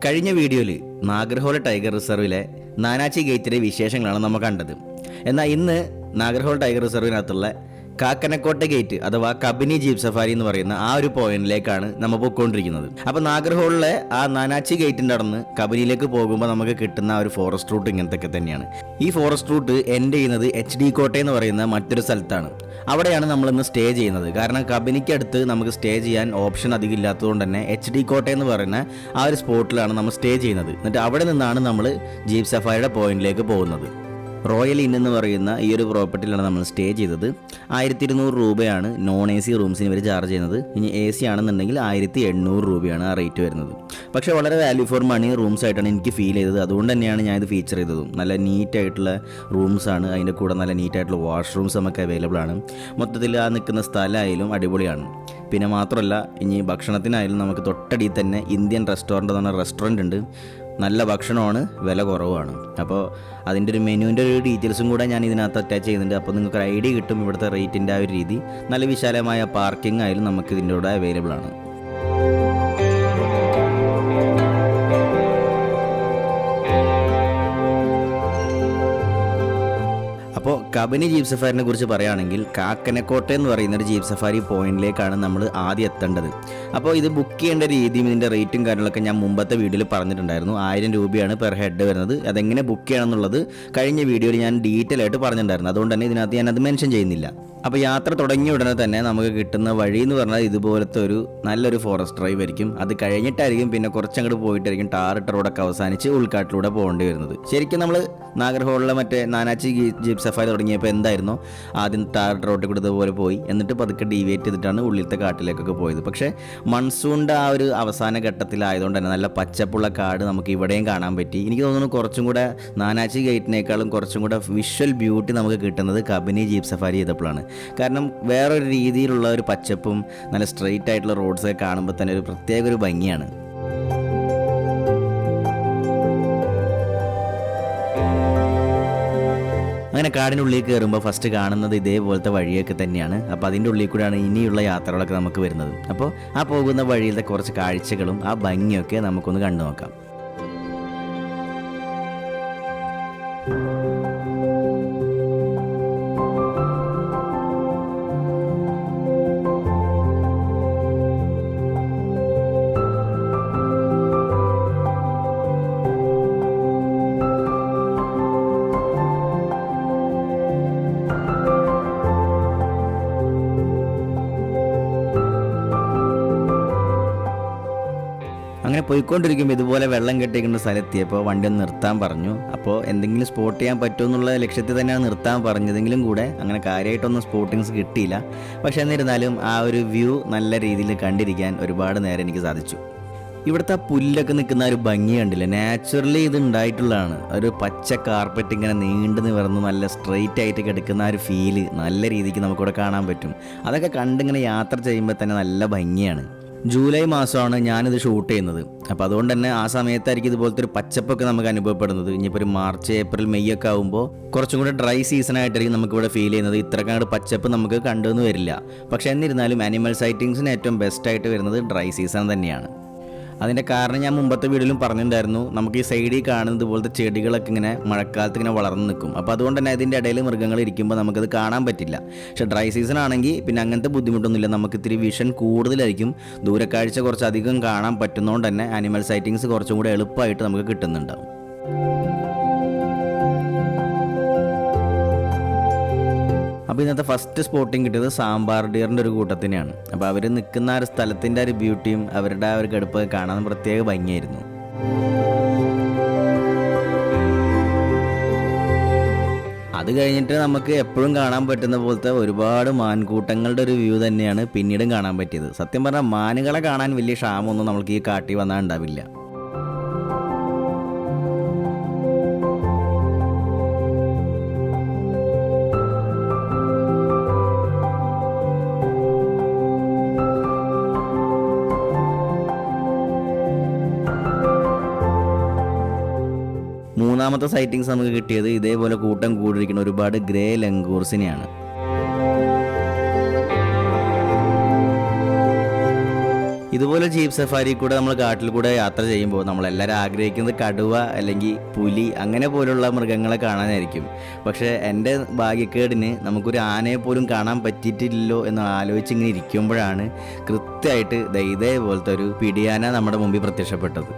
കഴിഞ്ഞ വീഡിയോയിൽ നാഗർഹോൾ ടൈഗർ റിസർവിലെ നാനാച്ചി ഗേറ്റിലെ വിശേഷങ്ങളാണ് നമ്മൾ കണ്ടത്. എന്നാൽ ഇന്ന് നാഗർഹോൾ ടൈഗർ റിസർവിനകത്തുള്ള കാക്കനക്കോട്ട ഗേറ്റ് അഥവാ കബിനി ജീപ്പ് സഫാരി എന്ന് പറയുന്ന ആ ഒരു പോയിന്റിലേക്കാണ് നമ്മൾ പോയിക്കൊണ്ടിരിക്കുന്നത്. അപ്പോൾ നാഗർഹോളിലെ ആ നാനാച്ചി ഗേറ്റിൻ്റെ അടുന്ന് കബനിയിലേക്ക് പോകുമ്പോൾ നമുക്ക് കിട്ടുന്ന ആ ഒരു ഫോറസ്റ്റ് റൂട്ട് ഇങ്ങനത്തെ തന്നെയാണ്. ഈ ഫോറസ്റ്റ് റൂട്ട് എൻഡ് ചെയ്യുന്നത് HD കോട്ട എന്ന് പറയുന്ന മറ്റൊരു സ്ഥലത്താണ്. അവിടെയാണ് നമ്മളിന്ന് സ്റ്റേ ചെയ്യുന്നത്. കാരണം കബനിക്കടുത്ത് നമുക്ക് സ്റ്റേ ചെയ്യാൻ ഓപ്ഷൻ അധികം ഇല്ലാത്തതുകൊണ്ട് തന്നെ HD കോട്ട എന്ന് പറയുന്ന ആ ഒരു സ്പോട്ടിലാണ് നമ്മൾ സ്റ്റേ ചെയ്യുന്നത്. എന്നിട്ട് അവിടെ നിന്നാണ് നമ്മൾ ജീപ്പ് സഫാരിയുടെ പോയിന്റിലേക്ക് പോകുന്നത്. റോയൽ ഇൻ എന്ന് പറയുന്ന ഈ ഒരു പ്രോപ്പർട്ടിയിലാണ് നമ്മൾ സ്റ്റേ ചെയ്തത്. 1200 രൂപയാണ് നോൺ AC റൂംസിന് ഇവർ ചാർജ് ചെയ്യുന്നത്. ഇനി AC ആണെന്നുണ്ടെങ്കിൽ 1800 രൂപയാണ് ആ റേറ്റ് വരുന്നത്. പക്ഷേ വളരെ വാല്യൂ ഫോർ മണി റൂംസ് ആയിട്ടാണ് എനിക്ക് ഫീൽ ചെയ്തത്. അതുകൊണ്ട് തന്നെയാണ് ഞാനിത് ഫീച്ചർ ചെയ്തതും. നല്ല നീറ്റായിട്ടുള്ള റൂംസാണ്, അതിൻ്റെ കൂടെ നല്ല നീറ്റായിട്ടുള്ള വാഷ്റൂംസ് നമുക്ക് അവൈലബിൾ ആണ്. മൊത്തത്തിൽ ആ നിൽക്കുന്ന സ്ഥലമായാലും അടിപൊളിയാണ്. പിന്നെ മാത്രമല്ല, ഇനി ഭക്ഷണത്തിനായാലും നമുക്ക് തൊട്ടടിയിൽ തന്നെ ഇന്ത്യൻ റെസ്റ്റോറൻറ്റ് എന്ന് പറഞ്ഞ റെസ്റ്റോറൻറ്റ് ഉണ്ട്. നല്ല ഭക്ഷണമാണ്, വില കുറവാണ്. അപ്പോൾ അതിൻ്റെ ഒരു മെനുവിൻ്റെ ഒരു ഡീറ്റെയിൽസും കൂടെ ഞാൻ ഇതിനകത്ത് അറ്റാച്ച് ചെയ്യുന്നുണ്ട്. അപ്പോൾ നിങ്ങൾക്ക് ഒരു ഐഡിയ കിട്ടും ഇവിടുത്തെ റേറ്റിൻ്റെ ആ ഒരു രീതി. നല്ല വിശാലമായ പാർക്കിംഗ് ആയാലും നമുക്ക് ഇതിൻ്റെ കൂടെ അവൈലബിൾ ആണ്. അപ്പോൾ കബനി ജീപ്പ് സഫാരിനെ കുറിച്ച് പറയുകയാണെങ്കിൽ കാക്കനക്കോട്ട എന്ന് പറയുന്ന ഒരു ജീപ്പ് സഫാരി പോയിന്റിലേക്കാണ് നമ്മൾ ആദ്യം എത്തേണ്ടത്. അപ്പോൾ ഇത് ബുക്ക് ചെയ്യേണ്ട രീതിയും ഇതിൻ്റെ റേറ്റും കാര്യങ്ങളൊക്കെ ഞാൻ മുമ്പത്തെ വീഡിയോയിൽ പറഞ്ഞിട്ടുണ്ടായിരുന്നു. 1000 രൂപയാണ് പെർ ഹെഡ് വരുന്നത്. അതെങ്ങനെ ബുക്ക് ചെയ്യണം എന്നുള്ളത് കഴിഞ്ഞ വീഡിയോയിൽ ഞാൻ ഡീറ്റെയിൽ ആയിട്ട് പറഞ്ഞിട്ടുണ്ടായിരുന്നു. അതുകൊണ്ട് തന്നെ ഇതിനകത്ത് ഞാനത് മെൻഷൻ ചെയ്യുന്നില്ല. അപ്പോൾ യാത്ര തുടങ്ങിയ ഉടനെ തന്നെ നമുക്ക് കിട്ടുന്ന വഴി എന്ന് പറഞ്ഞാൽ ഇതുപോലത്തെ ഒരു നല്ലൊരു ഫോറസ്റ്റ് ഡ്രൈവ് ആയിരിക്കും. അത് കഴിഞ്ഞിട്ടായിരിക്കും പിന്നെ കുറച്ചങ്ങോട്ട് പോയിട്ടായിരിക്കും ടാറിട്ട റോഡൊക്കെ അവസാനിച്ച് ഉൾക്കാട്ടിലൂടെ പോകേണ്ടി വരുന്നത്. ശരിക്കും നമ്മൾ നാഗർഹോളിലെ മറ്റേ നാനാച്ചി ജീപ്പ് സഫാരി തുടങ്ങിയപ്പോൾ എന്തായിരുന്നു, ആദ്യം ടാറിട്ട റോഡിൽ കൂടെ ഇതുപോലെ പോയി, എന്നിട്ട് പതുക്കെ ഡീവിയേറ്റ് ചെയ്തിട്ടാണ് ഉള്ളിലത്തെ കാട്ടിലേക്കൊക്കെ പോയത്. പക്ഷേ മൺസൂണിൻ്റെ ആ ഒരു അവസാന ഘട്ടത്തിലായതുകൊണ്ട് തന്നെ നല്ല പച്ചപ്പുള്ള കാട് നമുക്ക് ഇവിടെയും കാണാൻ പറ്റി. എനിക്ക് തോന്നുന്നു കുറച്ചും കൂടെ നാനാച്ചി ഗേറ്റിനേക്കാളും കുറച്ചും കൂടെ വിഷ്വൽ ബ്യൂട്ടി നമുക്ക് കിട്ടുന്നത് കബനി ജീപ്പ് സഫാരി ചെയ്തപ്പോഴാണ്. കാരണം വേറൊരു രീതിയിലുള്ള ഒരു പച്ചപ്പും നല്ല സ്ട്രെയിറ്റ് ആയിട്ടുള്ള റോഡ്സൊക്കെ കാണുമ്പോൾ തന്നെ ഒരു പ്രത്യേക ഒരു ഭംഗിയാണ്. അങ്ങനെ കാടിനുള്ളിൽ കയറുമ്പോൾ ഫസ്റ്റ് കാണുന്നത് ഇതേപോലത്തെ വഴിയൊക്കെ തന്നെയാണ്. അപ്പോൾ അതിൻ്റെ ഉള്ളിൽ കൂടെയാണ് ഇനിയുള്ള യാത്രകളൊക്കെ നമുക്ക് വരുന്നത്. അപ്പോൾ ആ പോകുന്ന വഴിയിലത്തെ കുറച്ച് കാഴ്ചകളും ആ ഭംഗിയൊക്കെ നമുക്കൊന്ന് കണ്ടു നോക്കാം. അങ്ങനെ പോയിക്കൊണ്ടിരിക്കുമ്പോൾ ഇതുപോലെ വെള്ളം കെട്ടിക്കുന്ന സ്ഥലത്തെത്തിയപ്പോൾ വണ്ടി ഒന്ന് നിർത്താൻ പറഞ്ഞു. അപ്പോൾ എന്തെങ്കിലും സ്പോട്ട് ചെയ്യാൻ പറ്റുമെന്നുള്ള ലക്ഷ്യത്തിൽ തന്നെയാണ് നിർത്താൻ പറഞ്ഞതെങ്കിലും കൂടെ അങ്ങനെ കാര്യമായിട്ടൊന്നും സ്പോട്ടിങ്സ് കിട്ടിയില്ല. പക്ഷേ എന്നിരുന്നാലും ആ ഒരു വ്യൂ നല്ല രീതിയിൽ കണ്ടിരിക്കാൻ ഒരുപാട് നേരം എനിക്ക് സാധിച്ചു. ഇവിടുത്തെ ആ പുല്ലൊക്കെ നിൽക്കുന്ന ഒരു ഭംഗി കണ്ടില്ല, നാച്ചുറലി ഇത് ഉണ്ടായിട്ടുള്ളതാണ്. ഒരു പച്ച കാർപ്പറ്റ് ഇങ്ങനെ നീണ്ടു നിവർന്ന് നല്ല സ്ട്രെയിറ്റ് ആയിട്ട് കിടക്കുന്ന ആ ഒരു ഫീല് നല്ല രീതിക്ക് നമുക്കിവിടെ കാണാൻ പറ്റും. അതൊക്കെ കണ്ടിങ്ങനെ യാത്ര ചെയ്യുമ്പോൾ തന്നെ നല്ല ഭംഗിയാണ്. ജൂലൈ മാസമാണ് ഞാനിത് ഷൂട്ട് ചെയ്യുന്നത്. അപ്പോൾ അതുകൊണ്ട് തന്നെ ആ സമയത്തായിരിക്കും ഇതുപോലത്തെ ഒരു പച്ചപ്പൊക്കെ നമുക്ക് അനുഭവപ്പെടുന്നത്. ഇനിയിപ്പോൾ ഒരു മാർച്ച് ഏപ്രിൽ മെയ് ഒക്കെ ആകുമ്പോൾ കുറച്ചും കൂടെ ഡ്രൈ സീസണായിട്ടായിരിക്കും നമുക്കിവിടെ ഫീൽ ചെയ്യുന്നത്. ഇത്രക്കാണ്ട് പച്ചപ്പ് നമുക്ക് കണ്ടുവന്ന് വരില്ല. പക്ഷേ എന്നിരുന്നാലും ആനിമൽ സൈറ്റിങ്സിന് ഏറ്റവും ബെസ്റ്റായിട്ട് വരുന്നത് ഡ്രൈ സീസൺ തന്നെയാണ്. അതിൻ്റെ കാരണം ഞാൻ മുമ്പത്തെ വീഡിയോയിലും പറഞ്ഞിട്ടുണ്ടായിരുന്നു. നമുക്ക് ഈ സൈഡിൽ കാണുന്നത് പോലത്തെ ചെടികളൊക്കെ ഇങ്ങനെ മഴക്കാലത്ത് ഇങ്ങനെ വളർന്നു നിൽക്കും. അപ്പോൾ അതുകൊണ്ട് തന്നെ അതിൻ്റെ ഇടയിൽ മൃഗങ്ങൾ ഇരിക്കുമ്പോൾ നമുക്കത് കാണാൻ പറ്റില്ല. പക്ഷേ ഡ്രൈ സീസൺ ആണെങ്കിൽ പിന്നെ അങ്ങനത്തെ ബുദ്ധിമുട്ടൊന്നുമില്ല. നമുക്ക് ഇത്തിരി വിഷൻ കൂടുതലായിരിക്കും, ദൂരക്കാഴ്ച കുറച്ചധികം കാണാൻ പറ്റുന്നതുകൊണ്ട് തന്നെ ആനിമൽ സൈറ്റിങ്സ് കുറച്ചും കൂടെ എളുപ്പമായിട്ട് നമുക്ക് കിട്ടുന്നുണ്ടാവും. അപ്പോൾ ഇന്നത്തെ ഫസ്റ്റ് സ്പോട്ടിങ് കിട്ടിയത് സാമ്പാർ ഡിയറിൻ്റെ ഒരു കൂട്ടത്തിനെയാണ്. അപ്പോൾ അവർ നിൽക്കുന്ന ആ ഒരു സ്ഥലത്തിൻ്റെ ഒരു ബ്യൂട്ടിയും അവരുടെ ആ ഒരു കടുപ്പ് കാണാൻ പ്രത്യേക ഭംഗിയായിരുന്നു. അത് കഴിഞ്ഞിട്ട് നമുക്ക് എപ്പോഴും കാണാൻ പറ്റുന്ന പോലത്തെ ഒരുപാട് മാൻകൂട്ടങ്ങളുടെ ഒരു വ്യൂ തന്നെയാണ് പിന്നീടും കാണാൻ പറ്റിയത്. സത്യം പറഞ്ഞാൽ മാനുകളെ കാണാൻ വലിയ ക്ഷാമമൊന്നും നമുക്ക് ഈ കാട്ടിൽ വന്നാൽ ഉണ്ടാവില്ല. മൂന്നാമത്തെ സൈറ്റിങ്സ് നമുക്ക് കിട്ടിയത് ഇതേപോലെ കൂട്ടം കൂടിയിരിക്കുന്ന ഒരുപാട് ഗ്രേ ലംഗൂർസിനെയാണ്. ഇതുപോലെ ജീപ്പ് സഫാരി കൂടെ നമ്മൾ കാട്ടിൽ കൂടെ യാത്ര ചെയ്യുമ്പോൾ നമ്മളെല്ലാവരും ആഗ്രഹിക്കുന്നത് കടുവ അല്ലെങ്കിൽ പുലി അങ്ങനെ പോലുള്ള മൃഗങ്ങളെ കാണാനായിരിക്കും. പക്ഷേ എൻ്റെ ഭാഗ്യക്കേടിന് നമുക്കൊരു ആനയെ പോലും കാണാൻ പറ്റിയിട്ടില്ലല്ലോ എന്ന് ആലോചിച്ച് ഇങ്ങനെ ഇരിക്കുമ്പോഴാണ് കൃത്യമായിട്ട് ഇതേപോലത്തെ ഒരു പിടിയാന നമ്മുടെ മുമ്പിൽ പ്രത്യക്ഷപ്പെട്ടത്.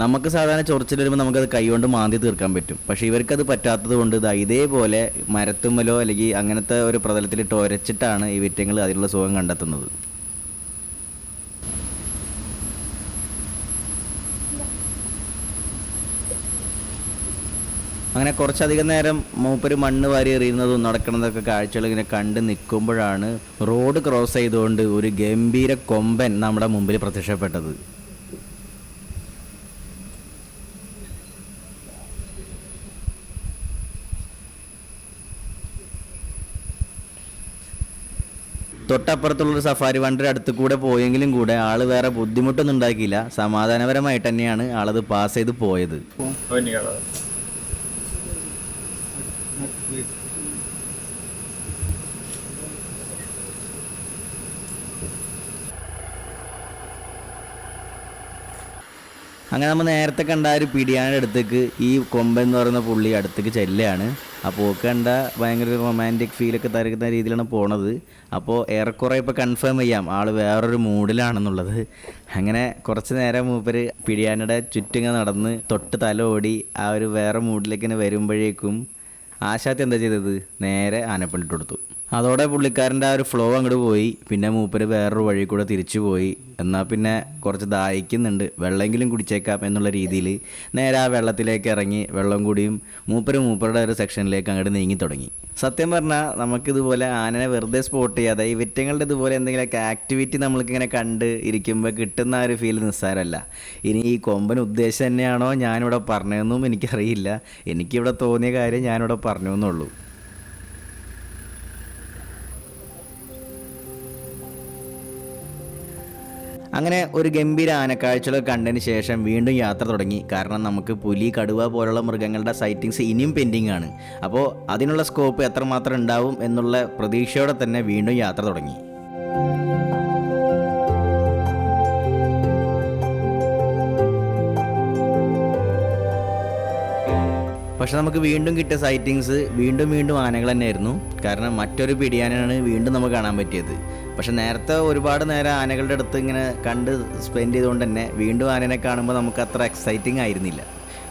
നമുക്ക് സാധാരണ ചൊറിച്ചിൽ വരുമ്പോൾ നമുക്കത് കൈകൊണ്ട് മാന്തി തീർക്കാൻ പറ്റും. പക്ഷേ ഇവർക്കത് പറ്റാത്തത് കൊണ്ട് ഇതേപോലെ മരത്തുമ്മലോ അല്ലെങ്കിൽ അങ്ങനത്തെ ഒരു പ്രതലത്തിലിട്ട് ഒരച്ചിട്ടാണ് ഈ വിറ്റങ്ങൾ അതിനുള്ള സുഖം കണ്ടെത്തുന്നത്. അങ്ങനെ കുറച്ചധികം നേരം മൂപ്പര് മണ്ണ് വാരി എറിയുന്നതും നടക്കുന്നതൊക്കെ കാഴ്ചകൾ ഇങ്ങനെ കണ്ട് നിൽക്കുമ്പോഴാണ് റോഡ് ക്രോസ് ചെയ്തുകൊണ്ട് ഒരു ഗംഭീര കൊമ്പൻ നമ്മുടെ മുമ്പിൽ പ്രത്യക്ഷപ്പെട്ടത്. തൊട്ടപ്പുറത്തുള്ളൊരു സഫാരി വണ്ടിയുടെ അടുത്ത് കൂടെ പോയെങ്കിലും കൂടെ ആൾ വേറെ ബുദ്ധിമുട്ടൊന്നും ഉണ്ടാക്കിയില്ല. സമാധാനപരമായിട്ട് തന്നെയാണ് ആളത് പാസ് ചെയ്ത് പോയത്. അങ്ങനെ നമ്മൾ നേരത്തെ കണ്ട ഒരു പിടിയാനയുടെ അടുത്തേക്ക് ഈ കൊമ്പൻ എന്ന് പറയുന്ന പുള്ളി അടുത്തേക്ക് ചെല്ലുകയാണ്. അപ്പോൾ കണ്ട ഭയങ്കര റൊമാൻറ്റിക് ഫീലൊക്കെ തരുന്ന രീതിയിലാണ് പോണത്. അപ്പോൾ ഏറെക്കുറെ ഇപ്പോൾ കൺഫേം ചെയ്യാം ആൾ വേറൊരു മൂഡിലാണെന്നുള്ളത്. അങ്ങനെ കുറച്ച് നേരം മൂപ്പര് പിടിയാനയുടെ ചുറ്റിങ്ങനെ നടന്ന് തൊട്ട് തല ഓടി ആ ഒരു വേറെ മൂഡിലേക്ക് ഇങ്ങനെ വരുമ്പോഴേക്കും ആശാത്തി എന്താ ചെയ്തത്, നേരെ ആനപ്പണിട്ട് കൊടുത്തു. അതോടെ പുള്ളിക്കാരൻ്റെ ആ ഒരു ഫ്ലോ അങ്ങോട്ട് പോയി. പിന്നെ മൂപ്പര് വേറൊരു വഴി കൂടെ തിരിച്ചു പോയി. എന്നാൽ പിന്നെ കുറച്ച് ദാഹിക്കുന്നുണ്ട്, വെള്ളമെങ്കിലും കുടിച്ചേക്കാം എന്നുള്ള രീതിയിൽ നേരെ ആ വെള്ളത്തിലേക്ക് ഇറങ്ങി വെള്ളം കൂടിയും മൂപ്പരുടെ ഒരു സെക്ഷനിലേക്ക് അങ്ങോട്ട് നീങ്ങി തുടങ്ങി. സത്യം പറഞ്ഞാൽ നമുക്കിതുപോലെ ആനനെ വെറുതെ സ്പോട്ട് ചെയ്യാതെ ഈ വിറ്റങ്ങളുടെ ഇതുപോലെ എന്തെങ്കിലുമൊക്കെ ആക്ടിവിറ്റി നമ്മൾക്കിങ്ങനെ കണ്ട് ഇരിക്കുമ്പോൾ കിട്ടുന്ന ഒരു ഫീൽ നിസ്സാരമല്ല. ഇനി ഈ കൊമ്പൻ ഉദ്ദേശം തന്നെയാണോ ഞാനിവിടെ പറഞ്ഞതെന്നും എനിക്കറിയില്ല. എനിക്കിവിടെ തോന്നിയ കാര്യം ഞാനിവിടെ പറഞ്ഞു എന്നുള്ളൂ. അങ്ങനെ ഒരു ഗംഭീര ആനക്കാഴ്ചകളൊക്കെ കണ്ടതിന് ശേഷം വീണ്ടും യാത്ര തുടങ്ങി. കാരണം നമുക്ക് പുലി, കടുവ പോലുള്ള മൃഗങ്ങളുടെ സൈറ്റിങ്സ് ഇനിയും പെൻഡിങ് ആണ്. അപ്പോൾ അതിനുള്ള സ്കോപ്പ് എത്രമാത്രം ഉണ്ടാവും എന്നുള്ള പ്രതീക്ഷയോടെ തന്നെ വീണ്ടും യാത്ര തുടങ്ങി. പക്ഷെ നമുക്ക് വീണ്ടും കിട്ടിയ സൈറ്റിങ്സ് വീണ്ടും ആനകൾ തന്നെയായിരുന്നു. കാരണം മറ്റൊരു പിടിയാനാണ് വീണ്ടും നമുക്ക് കാണാൻ പറ്റിയത്. പക്ഷെ നേരത്തെ ഒരുപാട് നേരം ആനകളുടെ അടുത്ത് ഇങ്ങനെ കണ്ട് സ്പെൻഡ് ചെയ്തുകൊണ്ട് തന്നെ വീണ്ടും ആനനെ കാണുമ്പോൾ നമുക്ക് അത്ര എക്സൈറ്റിംഗ് ആയിരുന്നില്ല.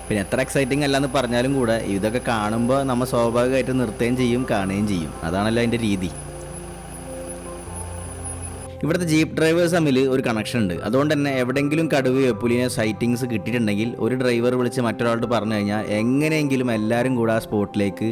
പിന്നെ എത്ര എക്സൈറ്റിംഗ് അല്ലാന്ന് പറഞ്ഞാലും കൂടെ ഇതൊക്കെ കാണുമ്പോൾ നമ്മൾ സ്വാഭാവികമായിട്ട് നിർത്തുകയും ചെയ്യും, കാണുകയും ചെയ്യും. അതാണല്ലോ അതിൻ്റെ രീതി. ഇവിടുത്തെ ജീപ്പ് ഡ്രൈവേഴ്സ് തമ്മിൽ ഒരു കണക്ഷൻ ഉണ്ട്. അതുകൊണ്ട് തന്നെ എവിടെയെങ്കിലും കടുവയോ പുലിയോ സൈറ്റിങ്സ് കിട്ടിയിട്ടുണ്ടെങ്കിൽ ഒരു ഡ്രൈവർ വിളിച്ച് മറ്റൊരാളോട് പറഞ്ഞു കഴിഞ്ഞാൽ എങ്ങനെയെങ്കിലും എല്ലാവരും കൂടെ ആ സ്പോട്ടിലേക്ക്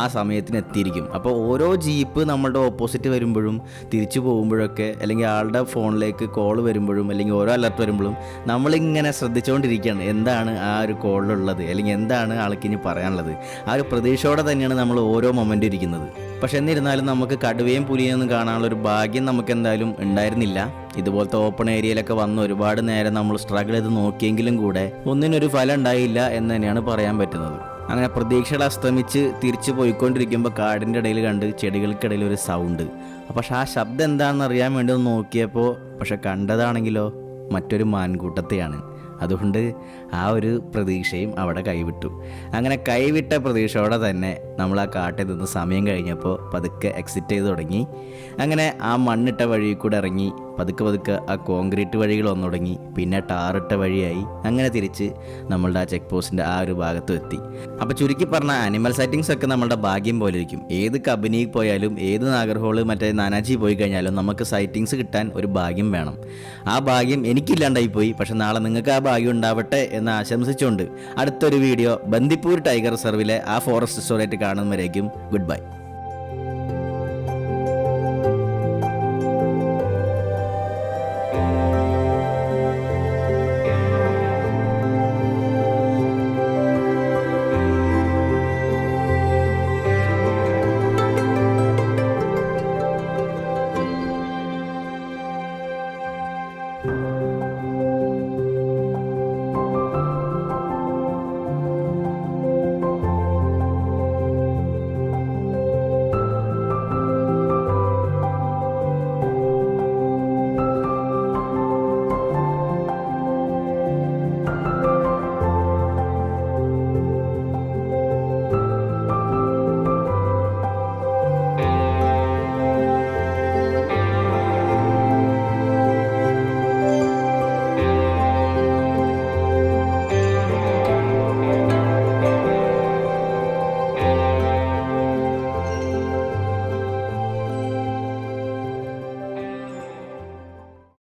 ആ സമയത്തിന് എത്തിയിരിക്കും. അപ്പോൾ ഓരോ ജീപ്പ് നമ്മളുടെ ഓപ്പോസിറ്റ് വരുമ്പോഴും തിരിച്ചു പോകുമ്പോഴൊക്കെ അല്ലെങ്കിൽ ആളുടെ ഫോണിലേക്ക് കോൾ വരുമ്പോഴും അല്ലെങ്കിൽ ഓരോ അലർട്ട് വരുമ്പോഴും നമ്മളിങ്ങനെ ശ്രദ്ധിച്ചുകൊണ്ടിരിക്കുകയാണ് എന്താണ് ആ ഒരു കോളിലുള്ളത് അല്ലെങ്കിൽ എന്താണ് ആൾക്ക് ഇനി പറയാനുള്ളത്. ആ ഒരു പ്രതീക്ഷയോടെ തന്നെയാണ് നമ്മൾ ഓരോ മൊമെൻറ്റും ഇരിക്കുന്നത്. പക്ഷെ എന്നിരുന്നാലും നമുക്ക് കടുവയും പുലിയും ഒന്നും കാണാനുള്ള ഒരു ഭാഗ്യം നമുക്ക് എന്തായാലും ഉണ്ടായിരുന്നില്ല. ഇതുപോലത്തെ ഓപ്പൺ ഏരിയയിലൊക്കെ വന്ന് ഒരുപാട് നേരം നമ്മൾ സ്ട്രഗിൾ ചെയ്ത് നോക്കിയെങ്കിലും കൂടെ ഒന്നിനൊരു ഫലം ഉണ്ടായില്ല എന്ന് തന്നെയാണ് പറയാൻ പറ്റുന്നത്. അങ്ങനെ പ്രതീക്ഷകൾ അസ്തമിച്ച് തിരിച്ചു പോയിക്കൊണ്ടിരിക്കുമ്പോൾ കാടിൻ്റെ ഇടയിൽ കണ്ട് ചെടികൾക്കിടയിൽ ഒരു സൗണ്ട്. പക്ഷെ ആ ശബ്ദം എന്താണെന്ന് അറിയാൻ വേണ്ടി ഒന്ന് നോക്കിയപ്പോൾ പക്ഷെ കണ്ടതാണെങ്കിലോ മറ്റൊരു മാൻകൂട്ടത്തെയാണ്. അതുകൊണ്ട് ആ ഒരു പ്രതീക്ഷയും അവിടെ കൈവിട്ടു. അങ്ങനെ കൈവിട്ട പ്രതീക്ഷയോടെ തന്നെ നമ്മൾ ആ കാട്ടിൽ നിന്ന് സമയം കഴിഞ്ഞപ്പോൾ പതുക്കെ എക്സിറ്റ് ചെയ്ത് തുടങ്ങി. അങ്ങനെ ആ മണ്ണിട്ട വഴി കൂടെ ഇറങ്ങി പതുക്കെ ആ കോൺക്രീറ്റ് വഴികൾ വന്നു തുടങ്ങി. പിന്നെ ടാറിട്ട വഴിയായി. അങ്ങനെ തിരിച്ച് നമ്മളുടെ ആ ചെക്ക് പോസ്റ്റിൻ്റെ ആ ഒരു ഭാഗത്തും എത്തി. അപ്പോൾ ചുരുക്കി പറഞ്ഞ ആനിമൽ സൈറ്റിങ്സ് ഒക്കെ നമ്മളുടെ ഭാഗ്യം പോലെ ഇരിക്കും. ഏത് കബനിയിൽ പോയാലും ഏത് നാഗർഹോള് മറ്റേ നാനാജി പോയി കഴിഞ്ഞാലും നമുക്ക് സൈറ്റിങ്സ് കിട്ടാൻ ഒരു ഭാഗ്യം വേണം. ആ ഭാഗ്യം എനിക്കില്ലാണ്ടായി പോയി. പക്ഷെ നാളെ നിങ്ങൾക്ക് ആ ഭാഗ്യം ഉണ്ടാവട്ടെ എന്ന് ആശംസിച്ചുകൊണ്ട് അടുത്തൊരു വീഡിയോ ബന്ദിപ്പൂർ ടൈഗർ റിസർവിലെ ആ ഫോറസ്റ്റ് റിസോർട്ടായിട്ട് കാണുന്നവരേക്കും ഗുഡ് ബൈ.